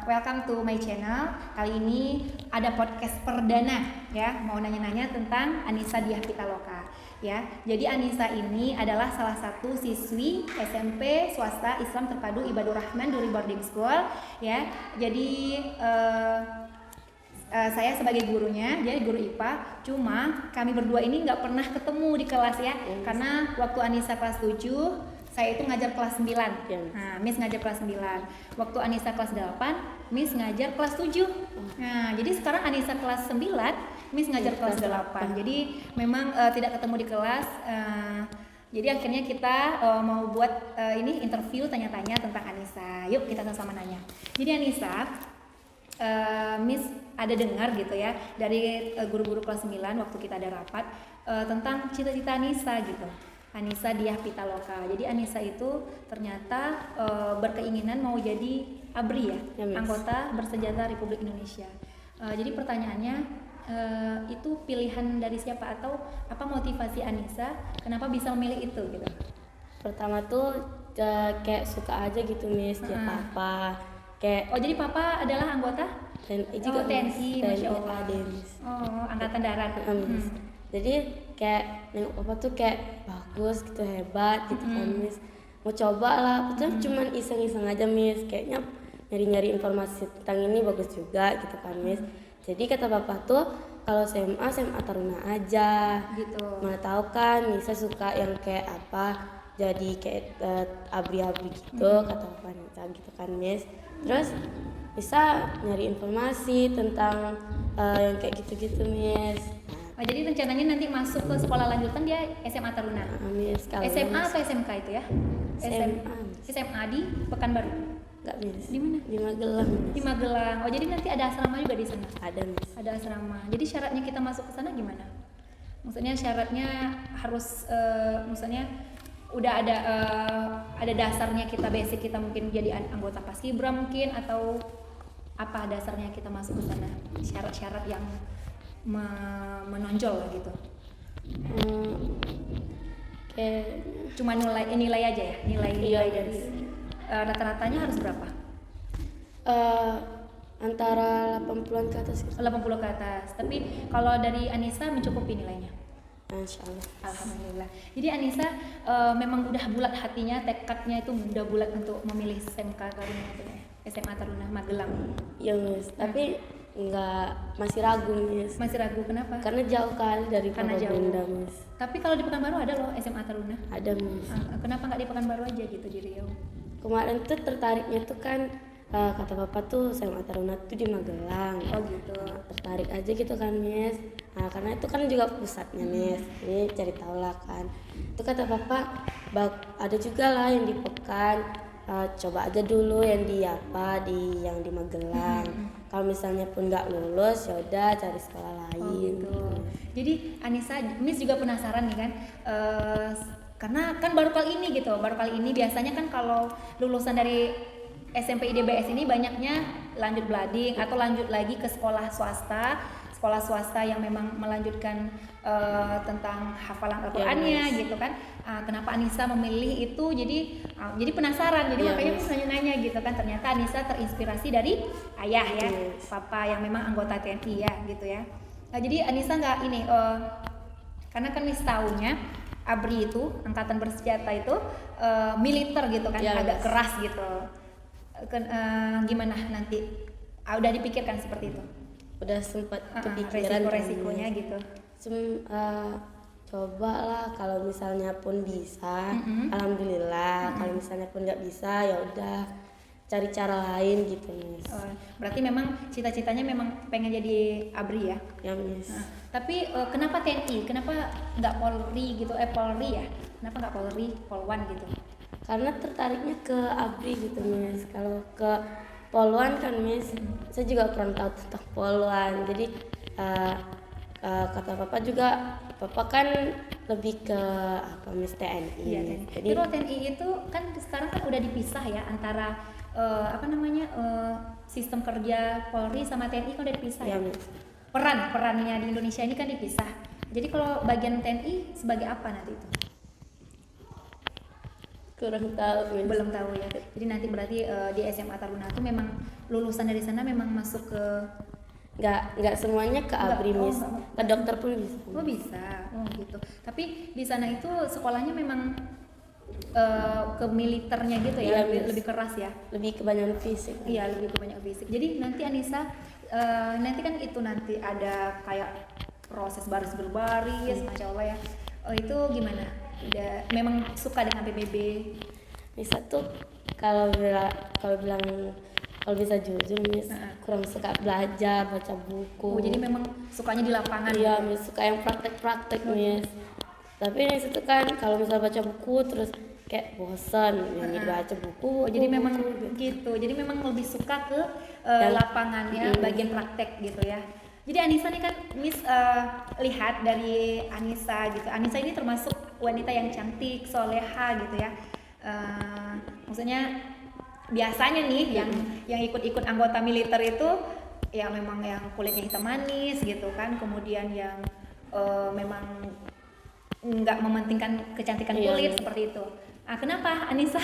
welcome to my channel. Kali ini ada podcast perdana ya, mau nanya-nanya tentang Anissa Diah Pitaloka ya. Jadi Anissa ini adalah salah satu siswi SMP swasta Islam Terpadu Ibadur Rahman Duri Boarding School ya. Jadi saya sebagai gurunya, dia guru IPA. Cuma kami berdua ini nggak pernah ketemu di kelas ya, karena waktu Anissa kelas 7 saya itu ngajar kelas 9. Nah, Miss ngajar kelas 9. Waktu Anissa kelas 8, Miss ngajar kelas 7. Nah, jadi sekarang Anissa kelas 9, Miss ngajar kelas 8. Jadi memang tidak ketemu di kelas. Jadi akhirnya kita mau buat ini interview tanya-tanya tentang Anissa. Yuk kita sama-sama nanya. Jadi Anissa, Miss ada dengar gitu ya dari guru-guru kelas 9 waktu kita ada rapat tentang cita-cita Anissa gitu. Anissa Diah Pitaloka. Jadi Anissa itu ternyata berkeinginan mau jadi ABRI ya, anggota bersenjata Republik Indonesia. Jadi pertanyaannya itu pilihan dari siapa atau apa motivasi Anissa kenapa bisa memilih itu gitu? Pertama tuh kayak suka aja gitu Miss, ya papa. Kayak jadi papa adalah anggota TNI juga. TNI, Masya Allah. Angkatan Darat. Jadi kayak nengok papa tuh kayak bagus gitu, hebat gitu kan Miss. Mau coba lah, betul cuman iseng-iseng aja Miss. Kayaknya nyari-nyari informasi tentang ini bagus juga gitu kan Miss. Jadi kata papa tuh kalau SMA Taruna aja gitu. Mana tahu kan Nisa suka yang kayak apa, jadi kayak abri-abri gitu kata papa Nisa gitu kan Miss. Terus bisa nyari informasi tentang yang kayak gitu-gitu Miss. Jadi rencananya nanti masuk ke sekolah lanjutan dia SMA Taruna. Miss, SMA atau SMK itu ya? SMA di Pekanbaru. Enggak Miss. Di mana? Di Magelang. Di Magelang. Oh jadi nanti ada asrama juga di sana? Ada Miss. Ada asrama. Jadi syaratnya kita masuk ke sana gimana? Maksudnya syaratnya harus maksudnya udah ada dasarnya kita, basic kita mungkin jadi anggota Paskibra mungkin, atau apa dasarnya kita masuk ke sana? Syarat-syarat yang menonjol gitu. Kayak cuma nilai aja ya, nilai dari rata-ratanya harus berapa? Antara 80-an ke atas. 80 ke atas. Tapi kalau dari Anissa mencukupi nilainya? Insyaallah. Alhamdulillah. Jadi Anissa memang udah bulat hatinya, tekadnya itu udah bulat untuk memilih SMK Taruna itu ya, SMA Taruna Magelang. Iya Miss, tapi masih ragu Miss. Masih ragu kenapa? Karena jauh kali dari Bunda Miss. Tapi kalau di Pekanbaru ada loh SMA Taruna. Ada Miss. Kenapa nggak di Pekanbaru aja gitu di Riau? Kemarin tuh tertariknya tuh kan kata papa tuh SMA Taruna tuh di Magelang. Oh gitu. Tertarik aja gitu kan Miss. Nah karena itu kan juga pusatnya Miss. Ini cari tahu lah kan. Itu kata papa ada juga lah yang di Pekan. Coba aja dulu yang di Magelang. Kalau misalnya pun nggak lulus, ya udah cari sekolah lain. Gitu. Jadi Anissa, Miss juga penasaran nih kan, karena kan baru kali ini biasanya kan kalau lulusan dari SMP IDBS ini banyaknya lanjut blading atau lanjut lagi ke sekolah swasta yang memang melanjutkan tentang hafalan Al-Qur'annya gitu kan. Kenapa Anissa memilih itu? Jadi penasaran. Jadi makanya Miss nanya-nanya gitu kan. Ternyata Anissa terinspirasi dari ayah ya, papa yang memang anggota TNI ya gitu ya. Jadi Anissa nggak ini karena kan Miss taunya ABRI itu angkatan bersenjata itu militer gitu kan, agak keras gitu. Gimana nanti? Udah dipikirkan seperti itu? Udah sempat kepikiran resikonya gitu. Coba lah kalau misalnya pun bisa, alhamdulillah. Kalau misalnya pun nggak bisa, ya udah cari cara lain gitu Miss. Berarti memang cita-citanya memang pengen jadi ABRI ya? Ya Miss. Tapi kenapa TNI? Kenapa nggak Polri gitu? Polri ya? Kenapa nggak Polri, Polwan gitu? Karena tertariknya ke ABRI gitu Miss. Kalau ke Polwan kan Miss, saya juga kurang tahu tentang Polwan. Jadi kata papa juga, papa kan lebih ke Miss TNI. Iya, TNI. Jadi kalau TNI itu kan sekarang kan udah dipisah ya antara sistem kerja Polri sama TNI kan udah dipisah ya. Perannya di Indonesia ini kan dipisah. Jadi kalau bagian TNI sebagai apa nanti itu? Kurang tahu Miss. Belum tahu ya. Jadi nanti berarti di SMA Taruna tuh memang lulusan dari sana memang masuk ke Nggak semuanya ke ABRI Miss. Ke dokter pun bisa. Oh bisa, oh gitu. Tapi di sana itu sekolahnya memang ke militernya gitu ya, Iya, lebih keras ya. Lebih kebanyakan fisik. Iya, lebih ke banyak fisik. Jadi nanti Anissa, nanti kan itu nanti ada kayak proses baris berbaris, masya Allah ya. Itu gimana? Udah memang suka dengan PBB? Bisa tuh kalau bisa jujur Miss, kurang suka belajar baca buku. Oh jadi memang sukanya di lapangan? Iya Miss, suka yang praktek Miss. Tapi Miss itu kan kalau misalnya baca buku terus kayak bosan yang baca buku. Oh jadi memang gitu. Jadi memang lebih suka ke lapangan ya, bagian praktek gitu ya. Jadi Anissa nih kan Miss lihat dari Anissa gitu. Anissa ini termasuk wanita yang cantik, soleha gitu ya. Maksudnya biasanya nih yang ikut-ikut anggota militer itu ya memang yang kulitnya hitam manis gitu kan, kemudian yang memang nggak mementingkan kecantikan kulit seperti itu. Ah kenapa Anissa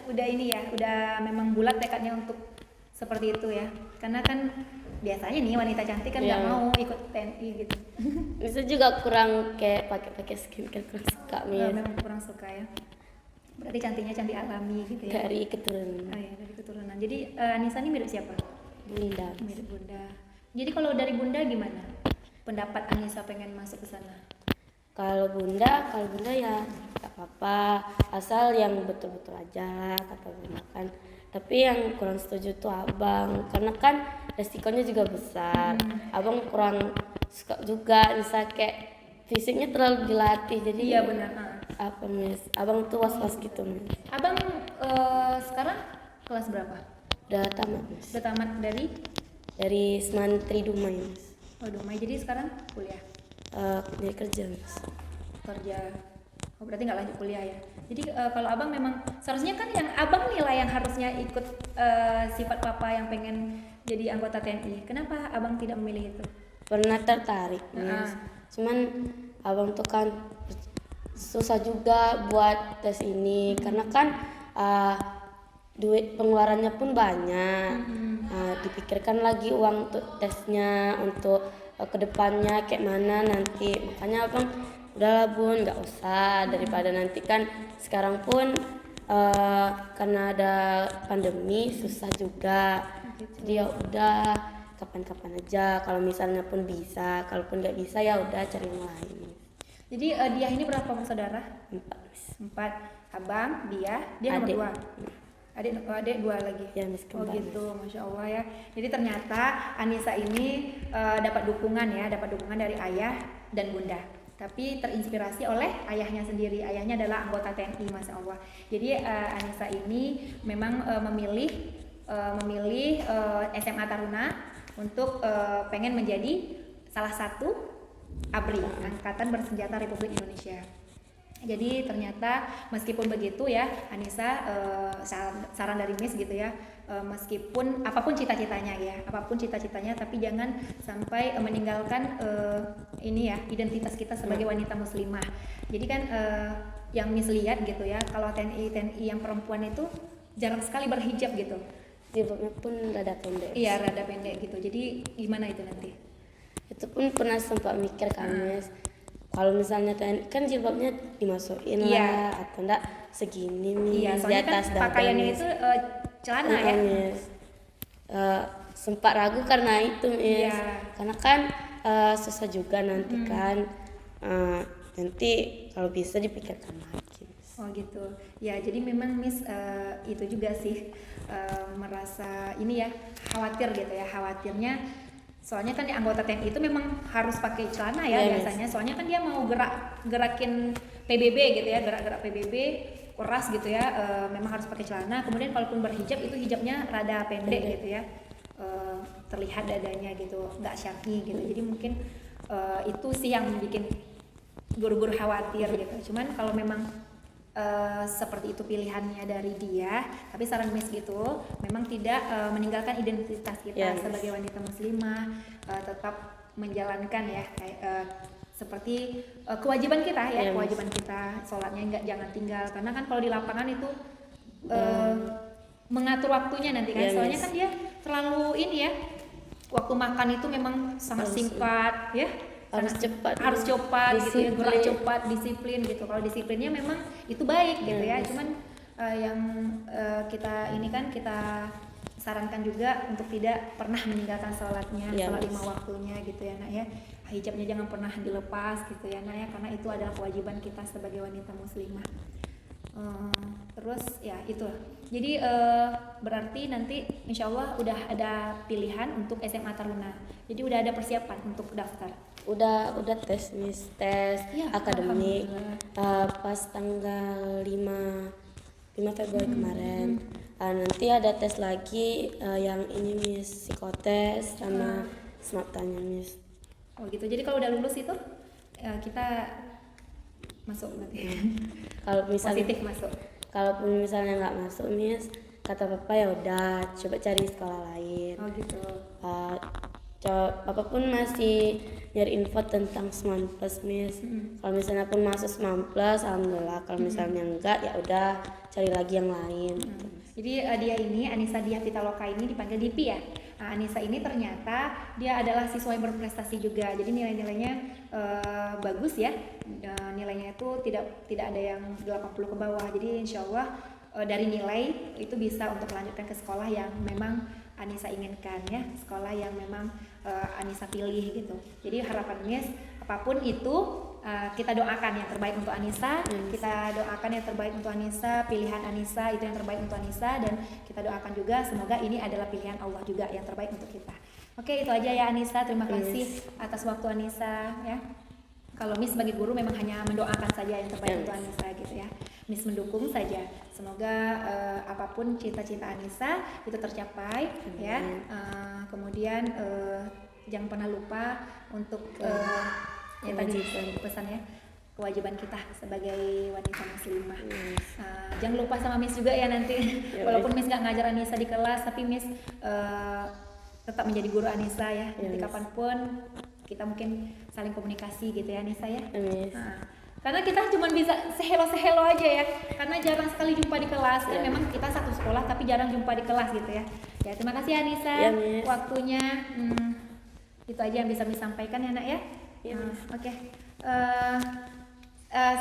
udah ini ya, udah memang bulat tekadnya untuk seperti itu ya, karena kan biasanya nih wanita cantik kan nggak mau ikut TNI gitu. Bisa juga kurang kayak pakai skincare, kurang suka Miss. Memang kurang suka ya. Berarti cantiknya cantik alami gitu ya. Dari keturunan. Oh iya, dari keturunan. Jadi Anissa ini mirip siapa? Bunda. Mirip Bunda. Jadi kalau dari Bunda gimana? Pendapat Anissa pengen masuk ke sana? Kalau Bunda ya nggak apa-apa, asal yang betul-betul aja kata Bunda kan. Tapi yang kurang setuju tuh Abang, karena kan resikonya juga besar. Abang kurang suka juga, misalnya kayak fisiknya terlalu dilatih, jadi iya benar. Apa Miss? Abang tuh was-was gitu Miss. Abang sekarang kelas berapa? Udah tamat Miss. Udah tamat Dari Semantri Dumai Miss. Oh Dumai, jadi sekarang kuliah? Dia kerja Miss. Kerja. Oh berarti nggak lanjut kuliah ya. Jadi kalau Abang memang seharusnya kan yang Abang nih lah yang harusnya ikut sifat papa yang pengen jadi anggota TNI. Kenapa Abang tidak memilih itu? Pernah tertarik Miss. Cuman Abang tuh kan susah juga buat tes ini karena kan duit pengeluarannya pun banyak. Dipikirkan lagi uang untuk tesnya, untuk kedepannya kayak mana nanti. Makanya Abang udahlah Bun, nggak usah, daripada nanti kan sekarang pun karena ada pandemi susah juga. Jadi ya udah kapan-kapan aja, kalau misalnya pun bisa, kalaupun nggak bisa ya udah cari yang lain. Jadi dia ini berapa bersaudara? 4. 4. Abang, dia nomor 2. Adik 2 lagi. Ya, Miss, oh kembar, gitu, Masya Allah ya. Jadi ternyata Anissa ini dapat dukungan dari ayah dan bunda. Tapi terinspirasi oleh ayahnya sendiri. Ayahnya adalah anggota TNI, Masya Allah. Jadi Anissa ini memang memilih SMA Taruna untuk pengen menjadi salah satu ABRI, Angkatan Bersenjata Republik Indonesia. Jadi ternyata meskipun begitu ya Anissa, saran dari Miss gitu ya, meskipun apapun cita-citanya tapi jangan sampai meninggalkan ini ya identitas kita sebagai wanita muslimah. Jadi kan yang Miss lihat gitu ya, kalau TNI yang perempuan itu jarang sekali berhijab gitu. Jilbabnya pun rada pendek. Iya, rada pendek gitu. Jadi gimana itu nanti? Itu pun pernah sempat mikir kan Miss, kalau misalnya kan jilbabnya dimasukin lah atau enggak segini nih, iya, di soalnya atas kan pakaiannya itu celana ya Miss. Sempat ragu karena itu Miss, karena kan susah juga nanti kan, nanti kalau bisa dipikirkan lagi Miss. Oh gitu ya, jadi memang Miss itu juga sih merasa ini ya khawatir gitu ya, khawatirnya soalnya kan di anggota TNI itu memang harus pakai celana ya biasanya. Soalnya kan dia mau gerakin PBB gitu ya, gerak-gerak PBB keras gitu ya, memang harus pakai celana. Kemudian kalaupun berhijab itu hijabnya rada pendek gitu ya, terlihat dadanya gitu, nggak syar'i gitu. Jadi mungkin itu sih yang bikin guru-guru khawatir gitu. Cuman kalau memang seperti itu pilihannya dari dia, tapi saran Miss gitu memang tidak meninggalkan identitas kita sebagai wanita muslimah, tetap menjalankan ya seperti kewajiban kita ya, Iya, Miss. kewajiban kita sholatnya jangan tinggal, karena kan kalau di lapangan itu mengatur waktunya nanti kan, Iya, soalnya Miss. kan dia terlalu ini ya, waktu makan itu memang sangat singkat ya, Harus harus cepat gitu ya, gerak disiplin. cepat, disiplin gitu. Kalau disiplinnya memang itu baik gitu ya, Yes. cuman yang kita ini kan kita sarankan juga untuk tidak pernah meninggalkan sholatnya, Yes. sholat 5 waktunya gitu ya nak ya. Hijabnya jangan pernah dilepas gitu ya nak ya, karena itu adalah kewajiban kita sebagai wanita muslimah. Terus ya itu, jadi berarti nanti insya Allah udah ada pilihan untuk SMA Taruna, jadi udah ada persiapan untuk daftar. Udah tes Miss, tes Ya, akademik alhamdulillah. pas tanggal 5 Februari kemarin. Nanti ada tes lagi yang ini Miss, psikotes sama smart tanya Miss. Oh gitu, jadi kalau udah lulus itu kita masuk berarti. Kalau misalnya Positif masuk. kalaupun misalnya nggak masuk Miss, kata papa ya udah coba cari sekolah lain. Oh gitu. Papa pun masih nyari info tentang 9 plus Miss. Kalau misalnya pun masuk 9 plus, alhamdulillah. Kalau misalnya enggak ya udah cari lagi yang lain. Gitu. Jadi dia ini Anissa Diah Pitaloka ini dipanggil Dipi ya. Nah, Anissa ini ternyata dia adalah siswa yang berprestasi juga. Jadi nilai-nilainya bagus ya. Nilainya itu tidak ada yang 80 ke bawah. Jadi insya Allah dari nilai itu bisa untuk melanjutkan ke sekolah yang memang Anissa inginkan ya, sekolah yang memang Anissa pilih gitu. Jadi harapannya apapun itu kita doakan yang terbaik untuk Anissa, kita doakan yang terbaik untuk Anissa, pilihan Anissa itu yang terbaik untuk Anissa, dan kita doakan juga semoga ini adalah pilihan Allah juga yang terbaik untuk kita. Oke, itu aja ya Anissa, terima kasih atas waktu Anissa ya. Kalau Miss sebagai guru memang hanya mendoakan saja yang terbaik untuk Anissa gitu ya. Miss mendukung saja. Semoga apapun cita-cita Anissa itu tercapai ya. Kemudian jangan pernah lupa untuk ya tadi pesan ya, kewajiban kita sebagai wanita muslimah. Jangan lupa sama Miss juga ya nanti. Walaupun Miss gak ngajar Anissa di kelas, tapi Miss tetap menjadi guru Anissa ya. Nanti kapanpun kita mungkin saling komunikasi gitu ya Anissa ya. Karena kita cuma bisa sehelo aja ya, karena jarang sekali jumpa di kelas kan. Memang kita satu sekolah tapi jarang jumpa di kelas gitu ya. Ya terima kasih Anissa waktunya. Itu aja yang bisa Miss sampaikan ya nak ya. Oke.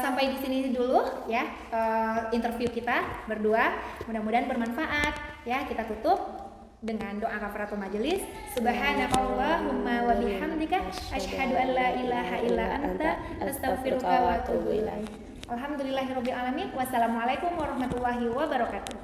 Sampai di sini dulu ya interview kita berdua. Mudah-mudahan bermanfaat ya. Kita tutup dengan doa kafaratul majelis. Subhanakallahumma wa bihamdika asyhadu an la ilaha illa anta astaghfiruka wa atubu ilaik. Alhamdulillahirabbil alamin. Wassalamualaikum warahmatullahi wabarakatuh.